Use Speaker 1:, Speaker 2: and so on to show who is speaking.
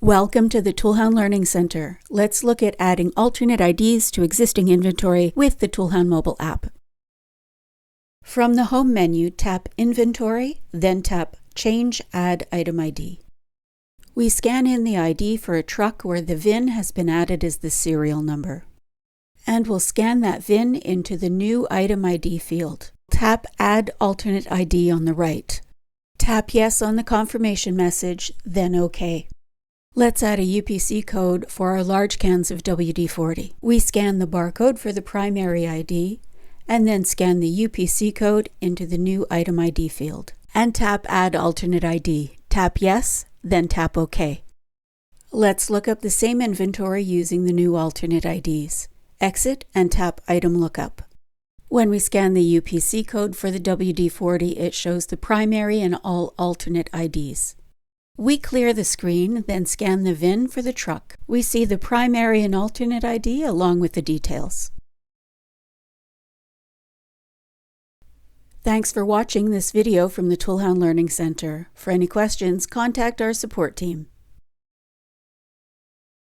Speaker 1: Welcome to the ToolHound Learning Center. Let's look at adding alternate IDs to existing inventory with the ToolHound mobile app. From the Home menu, tap Inventory, then tap Change Add Item ID. We scan in the ID for a truck where the VIN has been added as the serial number. And we'll scan that VIN into the new Item ID field. Tap Add Alternate ID on the right. Tap Yes on the confirmation message, then OK. Let's add a UPC code for our large cans of WD-40. We scan the barcode for the primary ID, and then scan the UPC code into the new Item ID field. And tap Add Alternate ID. Tap Yes, then tap OK. Let's look up the same inventory using the new alternate IDs. Exit and tap Item Lookup. When we scan the UPC code for the WD-40, it shows the primary and all alternate IDs. We clear the screen, then scan the VIN for the truck. We see the primary and alternate ID along with the details. Thanks for watching this video from the ToolHound Learning Center. For any questions, contact our support team.